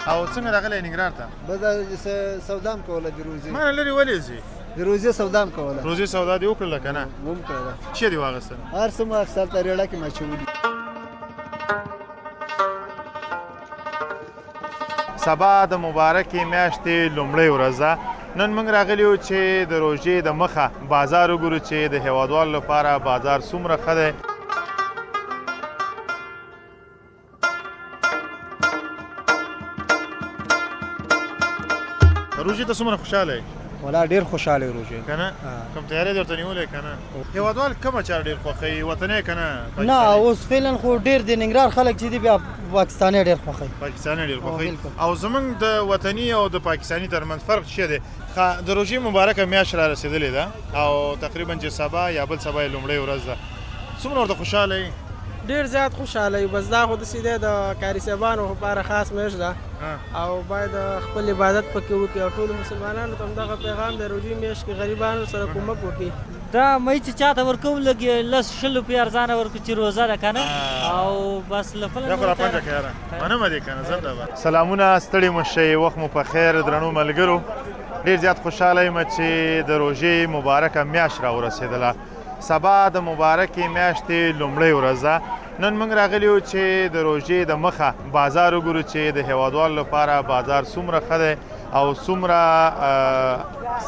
او څنګه راغلی ننګرهار ته؟ بس سودا هم کوله د روزي. مانه لرې ولې ځې؟ د روزي سودا هم کوله. روزي سودا دې وکړله که نه؟ هم کړله. څه دې واخیستل؟ هر څه مو اخیستل ته ریړه کې مې اچولي. سبا د مبارکې میاشتې لومړۍ ورځ ده. نن موږ راغلي یو چې د روژې د مخه بازار وګورو چې د هیوادوالو لپاره بازار څومره ښه دی. روژې ته څومره خوشحاله یې؟ ولا ډېر خوشحاله یې روژې. که نه؟ کوم تیاری دې ورته نیولی که نه؟ هیوادوال کومه چاره ډېر خوښوي؟ وطني که نه؟ نه اوس فعلا خو ډېر د ننګرهار خلک چې دي بیا پاکستاني ډېر خوښوي. پاکستاني ډېر خوښوي. او زموږ د وطني او د پاکستاني ترمنځ فرق څه دی؟ د روژې مبارکه میاشت را رسېدلې ده او تقریبا چې سبا یا بل سبا یې لومړۍ ورځ ده. څومره ورته خوشحاله یې؟ ډېر زیات خوشحاله یو. بس دا خو داسې دی د قاري صاحبانو لپاره خاص میاشت ده او باید خپل عبادت پکې وکړي او ټولو مسلمانانو ته همدغه پیغام د روژې میاشت کې غریبانو سره کومک وکړي. دا مې چې چاته ورکوم لږ لس شل روپۍ ارزانه ورکړو چې روزه ده که نه او بس له دا خو راپنډه که یاره منمه دې که نه زنده به. سلامونه، ستړي مو شئ، وخت مو په خیر درنو ملګرو. ډېر زیات خوشحاله یم چې د روژې مبارکه میاشت را ورسېدله. سبا د مبارکې میاشتې لومړۍ ورځ ده. نن موږ راغلي یو چې د روژې د مخه بازار وګورو چې د هیوادوالو لپاره بازار څومره ښه دی او څومره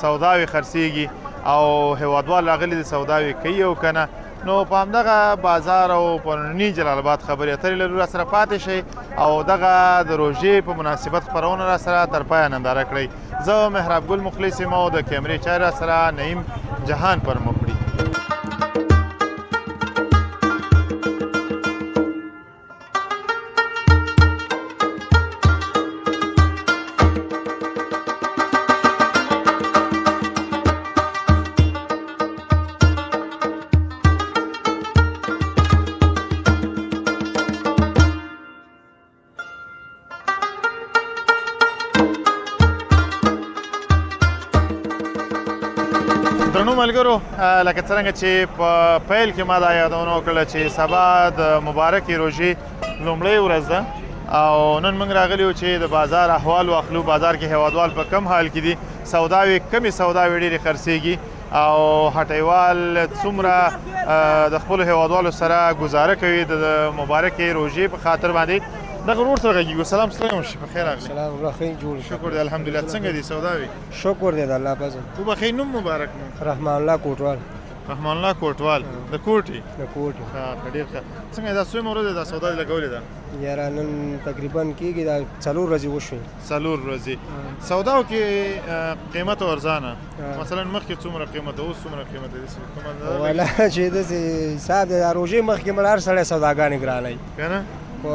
سوداوې خرڅېږي او هیوادوال راغلي د سوداوې کوي او که نه. نو په همدغه بازار او پروني جلال آباد خبرې اترې لرو، را سره پاتې شئ او دغه د روژې په مناسبت خپرونه را سره تر پایه ننداره کړئ. زه محراب ګل مخلص یم او د کیمرې چای را سره نعیم جهان پر مخ وړي. درنو ملګرو، لکه څرنګه چې په پیل کې ما دا یادونه وکړله چې سبا د مبارکې روژې لومړۍ ورځ ده او نن موږ راغلي یو چې د بازار احوال واخلو. بازار کې هیوادوال په کم حال کې دي، سوداوې کمې سوداوې ډېرې خرڅېږي او هټیوال څومره د خپلو هیوادوالو سره ګزاره کوي د مبارکې روژې په خاطر باندې. دغه ورور سره غږېږو. سلام ستړی مو شي، په خیر راغلی. سلام الله خیر جوړ. شکر دی الحمدلله. څنګه دي سوداوې؟ شکر دی د الله پزه. وبخښئ نوم مبارک مو؟ رحمان الله کوټوال. رحمان الله کوټوال د کوټې؟ د کوټې. ښه ډېر ښه. څنګه دا څومره ورځې دا سودا لګولې ده؟ یاره نن تقریبا کېږي دا 4 ورځې وشوې. 4 ورځې. سوداو کې قیمت ارزانه مثلا مخکې څومره قیمت اوس څومره قیمت دی؟ ولا چې داسې حساب دی د روژې مخکې مړ هر سړی سوداګانې ګرانوي که نه؟ کو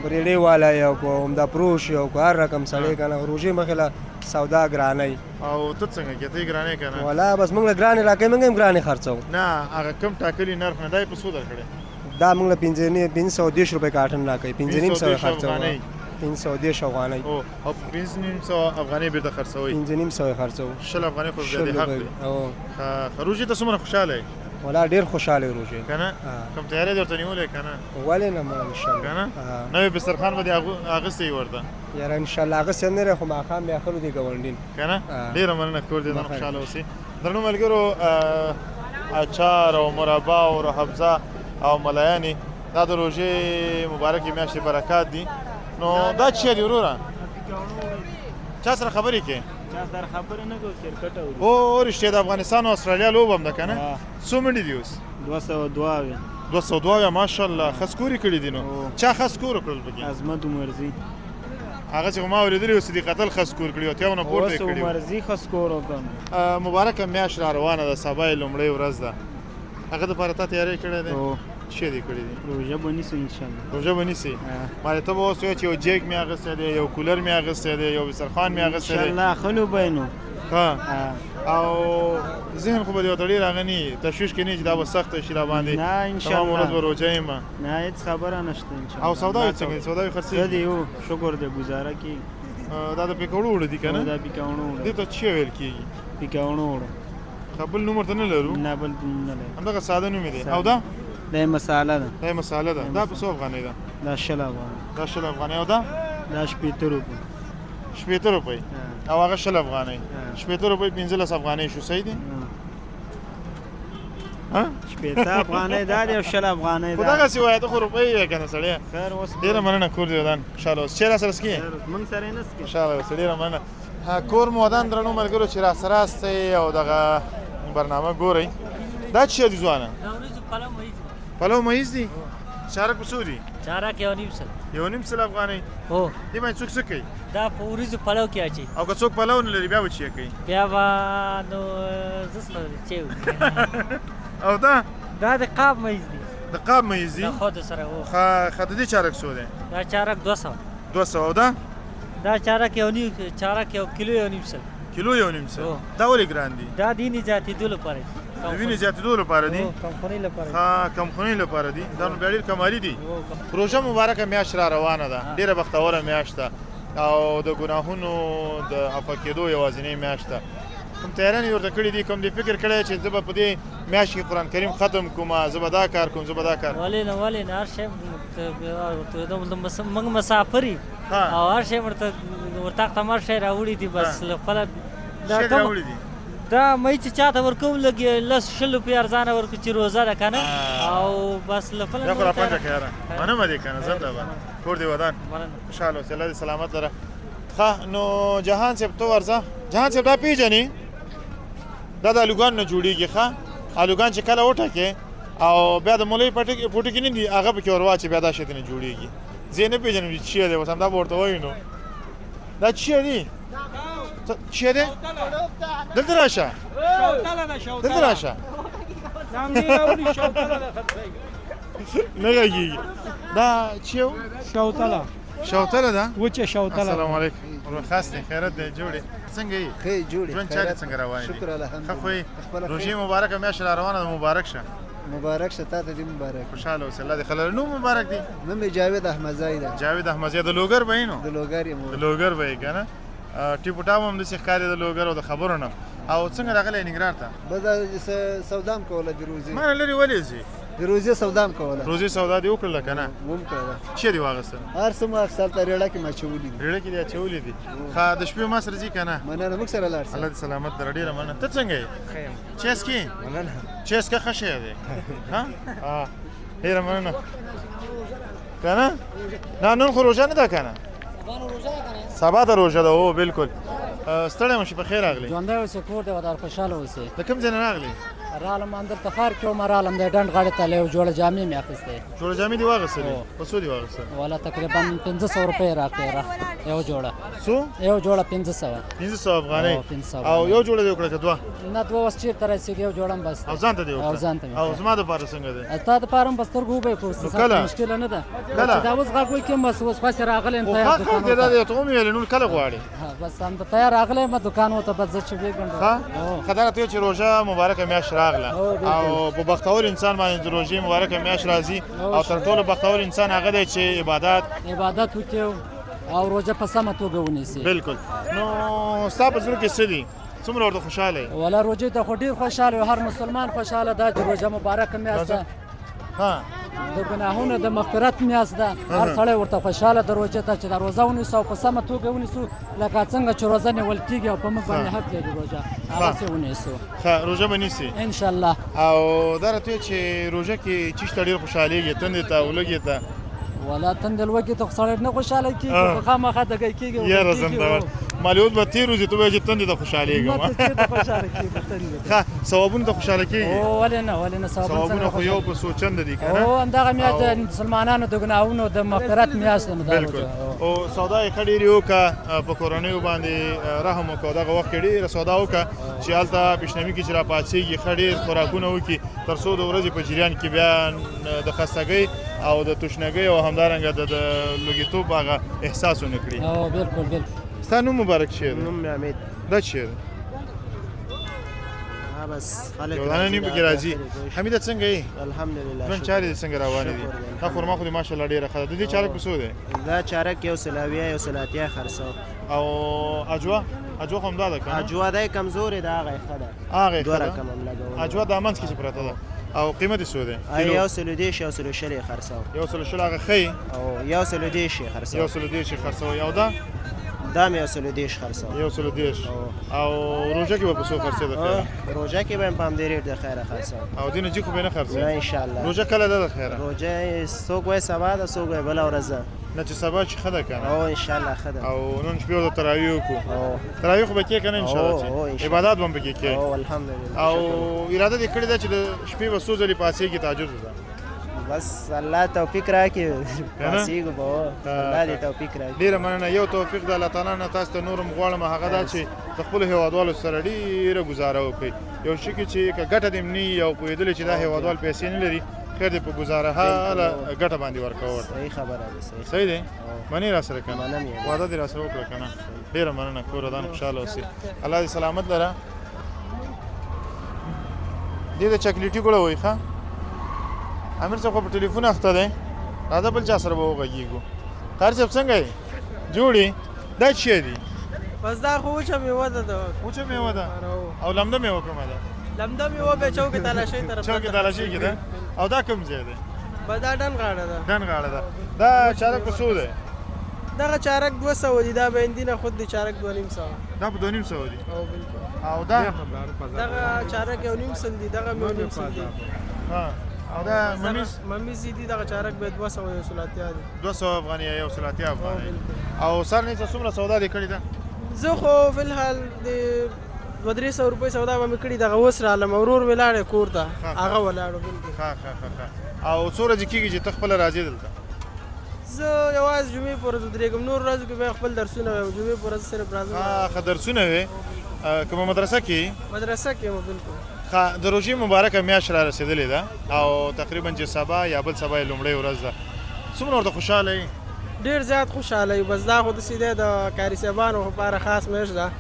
بریډې والا یو کو عمده فروش یو کو هر رقم سړی که نه روژې مخکې له سودا ګرانوي. او ته څنګه کې ته یې ګرانې که نه؟ ولا بس موږ له ګرانې راکوي، موږ هم ګرانې خرڅوو. نه هغه کم ټاکلي نرخ نه، دا یې په څو درکړی؟ دا موږ له 510 روپۍ کارټن راکوي، 550 خرڅوو. 510 افغانۍ او 550 افغانۍ بیرته خرڅوئ؟ 550 خرڅوو. 20 افغانۍ خو بیا دې حق دی. روژې ته څومره خوشحاله یې؟ ولا ډېر خوشحاله یې روژې. که نه؟ کوم تیاری دې ورته نیولی که نه؟ ولې نه مړه انشاءالله. که نه؟ نوی بسترخوان به دې اخیستی ورته؟ یاره انشاءالله اخیستی هم نه دی خو ماښام بیا اخلو دې ګاونډین. که نه؟ ډېره مننه، کور دې ځان خوشحاله اوسې. درنو ملګرو، اچار او مربا او روحافزه او ملایانې دا د روژې مبارکې میاشتې برکات دي. نو دا چی دی وروره؟ چا سره خبرې کوې؟ چا سره خبرې نه کوو، کرکټ اورو. او رښتیا د افغانستان او استرالیا لوبه هم ده که نه؟ څو منډې دي اوس؟ 202. 202 ماشاءالله. ښه سکور یې کړي دي. نو چا ښه سکور وکړل پکې؟ عظمت عمرزي. هغه چې ما اورېدلي اوس دې قتل ښه سکور کړي، اتیاونه پورته یې کړي. عمرزي ښه سکور وکړ. مبارکه میاشت را روانه ده، سبا یې لومړۍ ورځ ده. هغه دپاره تا تیاری کړی دی؟ څه دې کړي دي؟ روژه به نیسو انشاءالله. روژه به نیسئ؟ مالې ته به اوس وایې چې یو جیک مې اخیستی دی، یو کولر مې اخیستی دی، یو بسترخوان مې اخیستی دی. انشاءالله ښه لوبه یې نو. ښه. او ذهن خو به دې ورته ډېر هغه نه وي، تشویش کې نه وي چې دا به سخته شي را باندې. نه انشاءالله. تمام ورځ به روژه یم. نه هېڅ خبره نشته انشاءالله. او سوداوې څنګه دي؟ سوداوې خرڅېږي؟ ښه دي یو شکر دی ګزاره کېږي. دا د پیکوړو اوړه دي که نه؟ دا پیکاوڼو اوړه. دې ته څه ویل کېږي؟ پیکاوڼو اوړه. ښه بل نوم ورته نه لرو؟ نه بل نوم نه لرو. همدغه ساده نوم یې دی. او دا؟ دا یې مساله ده. دا یې مساله ده. دا په څو افغانۍ ده؟ دا 20 افغانۍ. دا 20 افغانۍ. او دا؟ دا 80 روپۍ 80 روپۍ او هغه 60 افغانۍ 80 روپۍ 15 افغانۍ شو صحیح دي ها 80 افغانۍ دا دی او 60 افغانۍ خو دغسې وایه ته خو روپۍ یې که نه سړیه خیر اوس ډېره مننه کور دې ودان خوشحاله اوس چای راسره څکې موږ سره یې نه څکې خوشحاله اوسې ډېره مننه کور مو ودان درنو ملګرو چې راسره استئ او دغه برنامه ګورئ دا څه شی دي ځوانه دا وریځو پلو مېز دی. پلو مېز دي چارک په څو دي چارک یو نیم سل 1.5 افغانۍ هو دې باندې څوک څه کوي دا په وریځو پلو کې اچي او که څوک پلو نه لري بیا به چی کوي بیا به نو زه څه چې او دا دا د قاب مېز دی د قاب مېز دي دا خود سره هو ښه د دې چارک څو دی دا چارک 200 200 او دا دا چارک یو نیم چارک یو کیلو یو نیم سل کیلو 1.5 هو. دا ولې ګران دي دا دیني زیاتېدو لپاره دي د وینې زیاتېدو لپاره دي هو، کمخونۍ لپاره دي. ښه کمخونۍ لپاره دي دا نو بیا ډېر کمالي دي هو، روژه مبارکه میاشت را روانه ده ډېره بختوره میاشت ده او د ګناهونو د عفو کېدو یوازینۍ میاشت ده کوم تیارانې ورته کړي دي کوم دې فکر کړی چې زه به په دې میاشت کې قرآن کریم ختم کوم زه به دا کار کوم زه به دا کار ولې نه هر شی موږ مسافر یو او هر شی ورته ورته هر شی راوړي دي بس له خپله شی راوړي دي دا مې چې چاته ورکوم لږ لس شل روپۍ ارزانه ورکړو چې روزه ده که نه او بس له خپله بیا خو را پنجه که یاره منمه دې که نه زنده به کور دې ودان خوشحاله اوسې الله دې سلامت لره ښه نو جهان صاحب ته ورځه جهان صاحب دا پیژنې دا د الوګان نه جوړېږي ښه الوګان چې کله وټکې او بیا د مولۍ پوټې کې نه دي هغه پکې ور واچې بیا دا شی نه جوړېږي زه یې نه پېژنم چې څه دی اوس همدا به ورته وایو نو دا څه دي څه دی دلته راشه دلته راشه نه غږېږي دا څه و شوتله ده وچه شوتله السلام علیکم خاص دی خیرت دی جوړې څنګه یې ښه جوړې ژوند چارې څنګه روانې دي شکر الحمدلله ښه خو یې روژې مبارکه میاشت را روانه ده مبارک شه مبارک شه تا ته دې مبارک خوشحاله اوسې الله دې خلل نوم مبارک دی نوم یې جاوید احمدزی ده جاوید احمدزی د لوګر به یې نو د لوګر یم د لوګر به یې که نه ټیپو ټاپ هم داسې ښکاري د لوګر او د خبرو نه او څنګه راغلی ننګرهار ته بس سودام کوله د روزي ما نه لرې ولې ځې د روزي سودام کوله روزي سودا دې وکړله که نه ممکن څه دې واخیستل هر څه مو اخیستل ته ریړه کې مچولي دي ریړه کې دې اچولي دي ښه د شپې ما سره ځي که نه مننه موږ سره لاړ الله دې سلامت لره ډېره مننه ته څنګه یې چیس کې مننه چیس که ښه شی دی ها ډېره مننه که نه نه نن خو روژه نه ده که نه سبا ته روژه ده او بالکل ستړی مو شي په خیر راغلی ژوندی اوسې کور دی ودار خوشحاله اوسې د کوم ځای نه راغلی رالم اندر تخار کې وم رالم د ډنډ غاړې ته یو جوړه جامې مې اخیستې جوړه جامې دې واخیستلې په څو دې واخیستل والا تقریبا 1500 روپۍ راکړې یو جوړه څو یو جوړه 1500 1500 افغانۍ 1500 او یو جوړه دې وکړه که دوه نه دوه اوس چېرته رسېږي یو جوړه هم بس او ځان ته دې وکړه او ځان ته مې او زما دپاره څنګه دی تا دپاره هم په سترګو وبه کړو کله؟ مشکله نه ده کله؟ چې دا اوس غږ وکړم بس اوس خوښې راغلی یم خو تیار ښه کار دی دا دی ته ومې ویلې نور کله غواړې بس همدا تیار راغلی یم دکان وته بس زه چې ویږم ښه ښه دا راته چې روژه مبارکه میاشت راغله بالکل. او په بختور انسان باندې د روژې مبارکه میاشت راځي او تر ټولو بختور انسان هغه دی چې عبادت وکړي او روژه په سمه توګه ونیسي بالکل نو ستا په زړه کې څه دي څومره ورته خوشحاله یې ولا روژې ته خو ډېر خوشحاله یو هر مسلمان خوشحاله ده چې روژه مبارکه میاشت ده ها د ګناهونو د مغفرت میاشت ده هر سړی ورته خوشحاله ده روژې ته چې دا روژه ونیسو او په سمه توګه ونیسو لکه څنګه چې روژه نیول کېږي او په موږ باندې حق لري روژه هغسې ونیسو ښه روژه به نیسي انشاءالله او دا راته وایي چې روژه کې چیش ته ډېر خوشحالېږي تندې ته او لږې ته ولا تندل وږي ته خو سړی نه خوشحاله کېږي خو خامخا دګی کېږي یاره زنده‌باد مالیوت به تېر وځي ته به وایې چې تندې ته خوشحالېږم خوشحاله کېږي ښه ثوابونو ته خوشحاله کېږي ولې نه ثوابونه خو یو په څو چنده دي که نه او همدغه میاشت د مسلمانانو د ګناهونو د مغفرت میاشت ده بالکل او سودا یې ښه ډېرې وکړه په کورنیو باندې رحم وکړه دغه وخت کې ډېره سودا وکړه چې هلته پیشنمي کې چې را پاڅېږي ښه ډېر خوراکونه وکړي تر څو د ورځې په جریان کې بیا د خستګۍ او د تشنګۍ او همدارنګه د لوږېتوب هغه احساس ونه کړي بالکل ستا نوم مبارک شی دی نوم مې حمید دا څه شی دی بس خلک یو دانه نیم پکې راځي حمیده څنګه یې الحمدلله ژوند چارې دې څنګه روانې دي دا خورما خو دې ماشاءالله ډېره ښه ده د دې چارک په څو دی دا چارک یو سلاویه یو سلاتیه خرڅو او اجوا خو همدا ده که نه اجوا دی کمزورې ده هغه یې ښه ده هغه یې دوه ښه ده رقم هم لګوو اجوا دا منځ کې چې پرته ده او قیمت یې څو دی یو سلو دېرش یو سلو شل یې خرڅوو یو سلو شل هغه ښه او یو سلو دېرش یې خرڅوو یو سلو دېرش یې خرڅوئ او دا دا مې یو سلو دېرش خرڅوو یو سلو دېرش او روژه کې به په څو خرڅېده خیره روژه کې به هم په همدې ریټ د خیره خرڅوو او دې نه جګ خو به نه خرڅوي نه انشاءالله روژه کله ده د خیره روژه څوک وایي سبا ده څوک وایي بله ورځ ده نه چې سبا چې ښه ده که نه او انشاءالله ښه ده او نن شپې ورته تراویح وکړو او تراویح خو به کېږي که نه انشاءالله چې عبادات به هم پکې کوې او الحمدلله او اراده دې کړې ده چې د شپې به څو ځلې پاڅېږي تهجد ته بس الله توفیق راکړي پاڅېږو به الله دې توفیق راکړي ډېره مننه یو توفیق د الله تعالی نه تاسو ته نور هم غواړم هغه دا چې د خپلو هېوادوالو سره ډېره ګزاره وکړئ یو شي کې چې که ګټه دې هم نه وي او پوهېدلې چې دا هېوادوال پیسې نه لري خیر دې په ګزاره حاله ګټه باندې ورکوه صحیح خبره ده صحیح دی منې را سره که نه منم یې واده دې را سره وکړه که نه ډېره مننه کور ودان خوشحاله اوسې الله دې سلامت لره دې د چاکلیټي ګوړه وایي ښه امیر صاحب خو په ټلیفون اخته دی راځه بل چا سره به وغږېږو قاري صاحب څنګه یې جوړې دا څه شی دي بس دا خو وچه میوه ده وچه میوه ده او لمده میوه کومه ده لمده میوه به چوکې تالاشۍ طرف چوکې تالاشۍ کې ده او دا کوم ځای دی بس دا ډن غاړه ده ډن غاړه ده دا چارک په څو دی دغه چارک 200 دي دا به اندینه خود دی چارک 2.5 دا په 2.5 دي او بالکل او دا دغه چارک 1.5 سل دي دغه 1.5 سل دي ها او دا ممیز دي دغه چارک به 200 یو سلاتیا دي 200 افغاني یو سلاتیا افغاني او سر نه څومره سودا دي کړی ده زه خو فل حال د 200 روپۍ سودا به مې کړي دغه اوس رالم ورور ولاړې کور ته هغه ولاړو بالکل ښه او څو ورځې کېږي چې ته خپله راځې دلته زه یوازې جمعې په ورځ ودرېږم نور ورځو کې به خپل درسونه وایم جمعې په ورځ صرف راځم ښه درسونه وې که په مدرسه کې مدرسه کې یم بالکل ښه د روژې مبارکه میاشت را رسېدلې ده او تقریبا چې سبا یا بل سبا یې لومړۍ ورځ ده څومره ورته خوشحاله یې ډېر زیات خوشحاله یو بس دا خو داسې دی د کاري صاحبانو لپاره خاص میاشت ده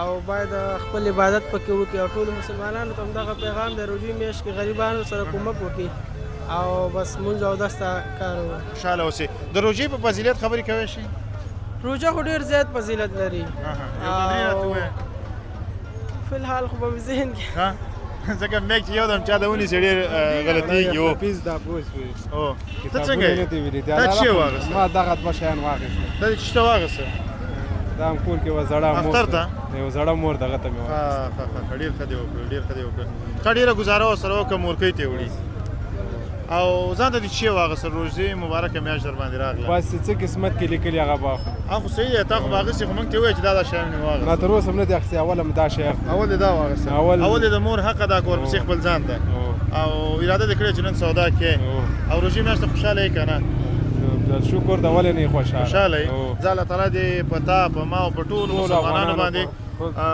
او باید خپل عبادت پکې وکړي او ټولو مسلمانانو ته همدغه پیغام د روژې میاشت کې غریبانو سره کومک وکړي او بس مونځ او دس ته کار وکړي خوشحاله اوسې د روژې په فضیلت خبرې کوی شي روژه خو ډېر زیات فضیلت لري فی الحال خو به مې ذهن کې ځکه میک چې یو دم چا د ونیسي ډېر غلطېږي ته څنګه یې دا څه واغسته ما دغه دوه شیان واخیستل دا دې څه واغسته دا هم کور کې یوه زړه مور اختر ته یوه زړه مور دغه ته مې ښه ډېر ښه دې وکړو ډېر ښه دې وکړو ښه ډېره ګزاره ورسره وکړه مورکۍ ته یې وړي او ځان ته دې څه واغسته روژې مبارکه میاشت در باندې راغله بس څه قسمت کې لیکلي هغه به اخلو خو صحیح دی تا خو به اخیستې خو موږ ته ووایه چې دا شیان مې واغسته ما تر اوسه هم نه دي اخیستې اول هم دا شی اول دې دا واغسته اول دې د مور حقه دا که ورپسې خپل ځان ده او اراده دې کړې چې نن سودا کې او روژې میاشت ته خوشحاله یې که نه شکر د ولې نه خوشحاله یې زه الله تعالی دې په تا په ما او په ټولو مسلمانانو باندې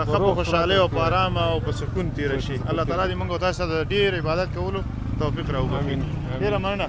ښه په خوشحالۍ او په ارامه او په سکون تېره شي الله تعالی دې موږ او تاسو ته د ډېر عبادت کولو توفیق راوبخي ډېره مننه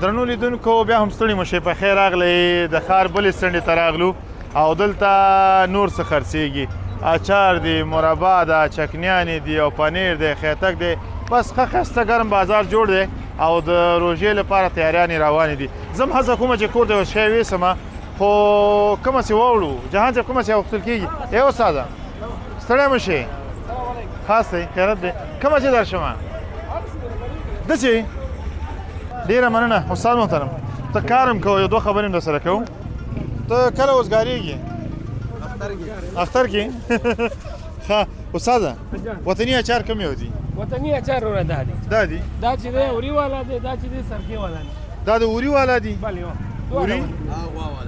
درنو لیدونکو بیا هم ستړي مه شئ په خیر راغلی د ښار بلې څنډې ته راغلو او دلته نور څه خرڅېږي اچار دی مربا ده چکنیانې دي او پنیر دی خیتک دی بس ښه ښایسته ګرم بازار جوړ دی او د روژې لپاره تیاریانې روانې دي زه هم هڅه کومه چې کور ته یو شی ویسمه خو کومه سې واوړو جهان صاحب کومه سې اخیستل کېږي ای استاده ستړی مه شئ خاص دی خیرت دی کومه چې درشمه داسې ډېره مننه استاد محترم ته کار هم کوه یو دوه خبرې هم درسره کوو ته کله اوسګارېږي اختر کې ښه استاده وطني اچار کوم یو دي وطني اچار ورته دا دي دا چې دی اوري والا دی دا چې دی سرکې والا دی دا د اوري والا دي بلې اوري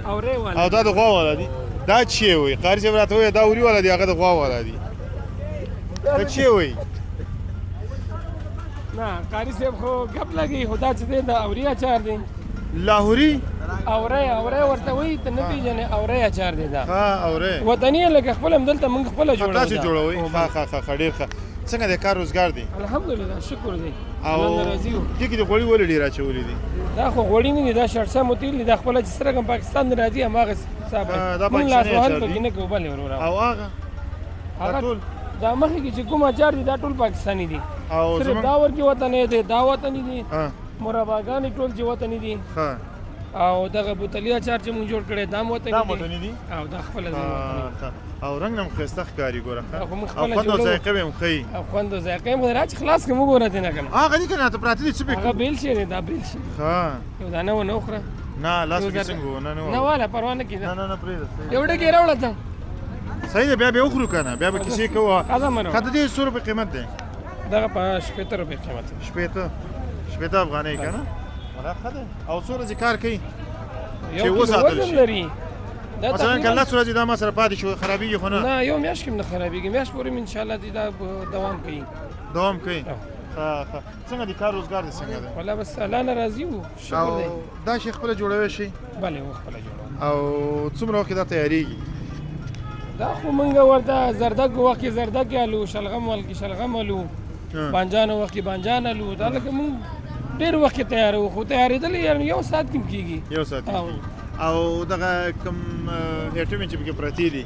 اوري والا او دا د غوا والا دي دا څه وي قاری صاحب راته وایي دا اوري والا دي هغه د غوا والا دي دا څه وي نه قاری صاحب خو ګپ لګي خدا چې دی دا اوري اچار دی لاهوري اوري ورته وایي ته نه پېژنې اوري اچار دی دا ها اوري وطني لکه خپل هم دلته موږ خپله جوړوو تاسو جوړوئ ښه ښه ښه ډېر ښه څنګه د کار روزګار دی الحمدلله شکر دی الله راضي وو. دې کې د غوړي ولې ډېر اچولي دي دا خو غوړي نه دي دا شړسه متیل دي دا خپله چې سره کوم پاکستان نه راځي هماغه حساب دا مونږ لاس پاکستاني وهل اچار پکې دي. نه کوو بلې ورور او هغه دا ټول دا مخکې کې چې کوم اچار دي دا ټول پاکستاني دي او صرف زمونږ دا ورکې وطنې دی دا وطني دي ها مرباګانې ټول چې وطني دي ها او دغه بوتلي اچار چې مونږ جوړ کړی دا هم دا وطني دي موټني دي او دا خپله زموږ وطني دي. او رنګ هم ښایسته ښکاري ګوره ښه. خو موږ او خپله خوند او جوړوو. ذایقه به هم ښیي او خوند او ذایقه یې خو را چې خلاص کړم وګوره دې نه که نه هغه دي که نه ته پراته دي څه پې هغه بیل شی دی دا بیل شی دی ښه یو دانه ونه وخوره نه لاس یو پکې ذره- څنګه و نه نه واله پروا نه کېده نه پرېږده صحیح یو ډکې راوړه ته صحیح دی بیا به وخورو که نه بیا به کیسې کوو ښه ده مرو ښه د دې 100 روپۍ قیمت دی دغه په 80 روپۍ قیمت دی. شپېته افغانۍ که نه ولا ښه دی او څو ورځې کار کوي یو چې کیلو وساتل وزن شي. لري دا مثلا که تقریباً- لس ورځې دا ما سره پاتې شو خرابېږي خو نه نه یو میاشت کې هم نه خرابېږي میاشت پورې مې انشاءالله دې دا دوام کوي دوام کوي او. ښه څنګه دی کار روزګار دی څنګه دی والله بس الله نه راضي وو شکر دی او دا شی خپله جوړوی شي بلې و خپله جوړوم او څومره وخت کې دا تیارېږي دا خو مونږ ورته زردک وخت کې زردک الو شلغم وخت کې شلغم الو بانجان وخت کې بانجان الو دا لکه مونږ ډېر وخت کې تیارو خو تیارېدل یعنې یو ساعت کې هم کېږي یو ساعت او. او دغه کوم ایټمې چې پکې پرتې دي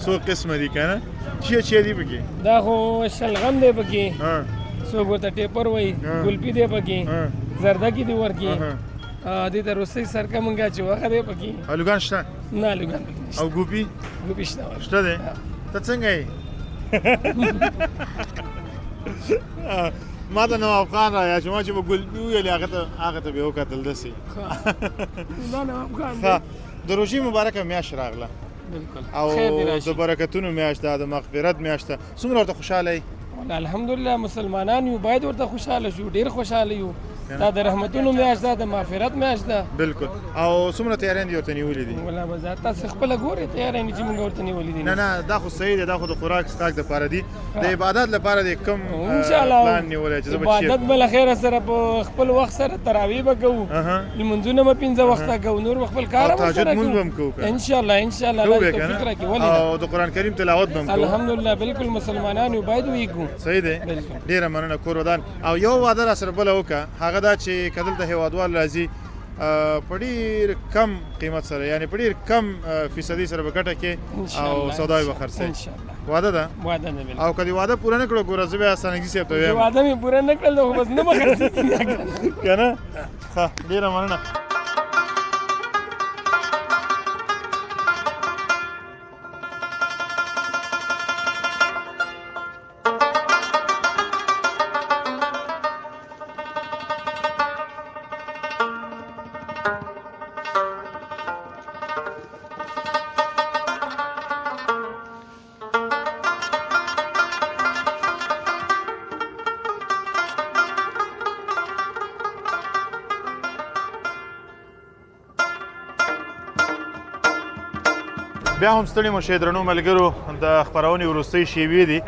څو قسمه دي که نه چیه دي پکې دا خو شلغم دی پکې ها څوک ورته ټیپر وایي ها. ګلپي دی پکې ها زردکي دی ورکې ها. دې ته روسۍ سرکه مونږ اچو هغه دی پکې الوګان شته نه لږه پکې او ګوپي ګوبي شته ورکې. شته دی ته څنګه یې ما ته نواب خان رایا چې ما چې به ګلپي وویلې هغه ته به یې وکتل داسې نه نه افغان دی. ښه د روژې مبارکه میاشت راغله بالکل او خیر دی د راشي برکتونو میاشت ده د مغفرت میاشت ده څومره ورته خوشحاله یې والله الحمدلله مسلمانان یو باید ورته خوشاله شو ډیر خوشاله یو دا د رحمتونو میاشت ده د مغفرت میاشت ده بالکل او څومره تیاران دي ورته نیولي دي والله به ذات تاسو خپله ګورئ تیارانې چې موږ ورته نیولي دي نه نه دا خو صحیح دی دا خو د خوراک څښاک دپاره دي د عبادت لپاره دی کوم انشاءالله پلان نیولی چې زه به عبادت به له خیره سره په خپل وخت سره تراویح به کوو اها لمونځونه به 15 وخته کوو نور به خپل کار او به تهجد سره مونځ به کوو هم کوو که؟ انشاءالله کوو الله به که توفیق نه؟ راکړي ولې نه او د قرآن کریم تلاوت به هم کوو الحمدلله بالکل مسلمانان یو باید ویږو صحیح دی بالکل. ډېره مننه کور ودان او یو واده را سره بله وکړه هغه دا چې که دلته هېوادوال راځي په ډېر کم قیمت سره یعنې په ډېر کم فیصدي سره به ګټه کې او انشاءالله. سودا به خرڅوي انشاءالله واده ده واده ده بالکل او که دې واده پوره نه کړو ګوره زه بیا سنګزي صاحب ته چې وایم واده مې پوره نه کړل خو بس نه به خرڅېږي که نه ښه ډېره مننه بیا هم ستړي مو شئ درنو ملګرو د خپرونې وروستۍ شیبې دي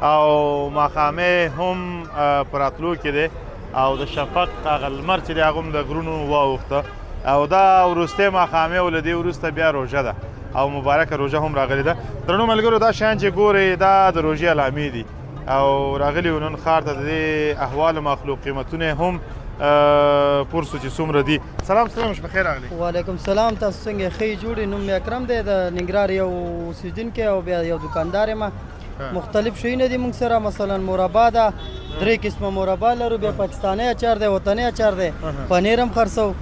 او ماښامې هم په راتلو کې دی او د شفق هغه لمر چې دی هغه هم د غرونو واوښته او دا وروستۍ ماښامې او له دې وروسته بیا روژه ده او مبارکه روژه هم راغلې ده درنو ملګرو دا شیان چې ګورئ دا د روژې علامې دي او راغلي و نن ښار ته د دې احوال مخلوق قیمتونه هم پرسو چې څومره دي سلام ستړی مو بخیر راغلی وعلیکم سلام تاسو څنګه ښې جوړې نوم مې اکرم دی د ننګرهار یو اوسېدونکی او بیا یو دکاندار یم مختلف شیونه دي موږ سره مثلا مربا ده 3 قسمه مربا لرو بیا پاکستانی اچار دی وطني اچار دی پنیر هم خرڅو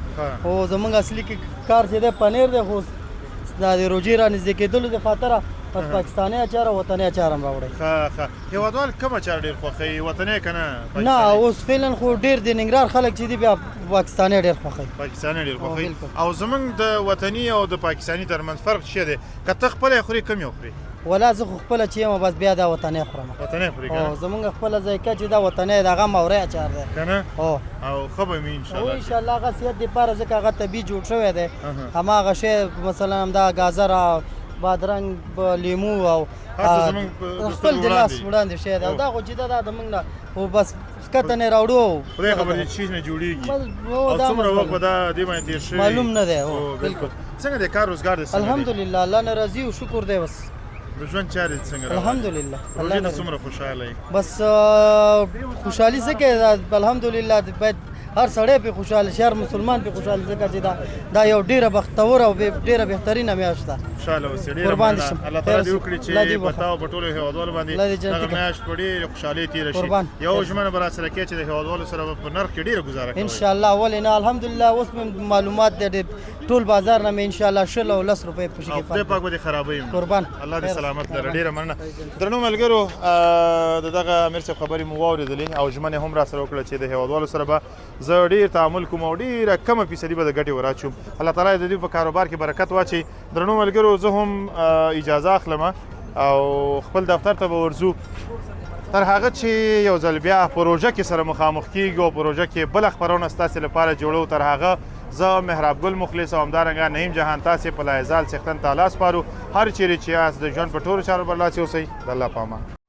او زموږ اصلي کار چې دی پنیر دی خو دا د روژې رانږدې کېدلو د خاطره بس پاکستانی اچار او وطني اچار هم راوړی ښه هېوادوال کوم اچار ډېر خوښوي وطني که نه نه اوس فعلا خو ډېر د ننګرهار خلک چې دي بیا پاکستانی ډېر خوښوي پاکستاني ډېر خوښوي او زمونږ د وطني او د پاکستاني ترمنځ فرق څه دی که ته خپله یې خورې کم یې خورې ولا زه خو خپله چې یم بس بیا دا وطني خورم وطني خورې که او زمونږ خپله ذایقه چې دا وطني د هغه موری اچار دی که نه او ښه به مې او انشاءالله انشاءالله هغه صحت دپاره ځکه هغه طبیعي جوړ شوی دی هماغه شی مثلا همدا ګازر بادرنګ لیمو او خپل د لاس وړاندې شی دی او دا خو چې دا د موږ نه خو بس ښکته نه راوړو خدای خبر چې چیز نه جوړېږي او او څومره وخت به دا دې باندې تېر شوي معلوم نه دی بالکل څنګه دی کار روزګار دی الحمدلله الله نه راضي او شکر دی بس د ژوند چارې څنګه روانې؟ الحمدلله. روژې ته څومره خوشحاله یې؟ بس خوشحالي ځکه الحمدلله باید هر سړی پې خوشحاله شي، هر مسلمان پې خوشحاله ځکه چې دا یو ډېره بختوره او ډېره بهترینه میاشت ده. خوشحاله اوسې، ډېره قربان دې مننه. شم. الله تعالی دې وکړي الله دې چې په تا او په ټولو هېوادوالو الله باندې دې جنتي دغه کړي. میاشت په ډېرې خوشحالۍ تېره شي. قربان. یو ژمنه به راسره کوې چې د هېوادوالو سره به په نرخ کې ډېره ګزاره کوئ. انشاءالله ولې نه، الحمدلله اوس مې معلومات دی ټول بازار نه مې انشاءالله 10 او 10 روپۍ په شي او کې خدای پاک به دې خرابوي هم. قربان. الله دې سلامت لره. ډېره مننه. درنو ملګرو، د دغه امیر صاحب خبرې مو واورېدلې او ژمنه هم راسره وکړه چې د هېوادوالو سره به زه ډېر تعامل کوم او ډېره کمه فیصدي به د ګټې ور اچوم. الله تعالی د دوی په کاروبار کې برکت واچوي. درنو ملګرو، زه هم اجازه اخلم او خپل دفتر ته به ورځو تر هغه چې یو ځل بیا پروژه کې سره مخامخ کیږو او پروژه کې بله خپرونه ستاسې لپاره جوړو. تر هغه زه مهراب ګل مخلص او همدارنګه نعیم جهان تاسې په لایزال څښتن تعالی سپارو. هر چیرې چې یاست د ژوند په ټولو چارو برلاسي اوسئ. د الله په امان.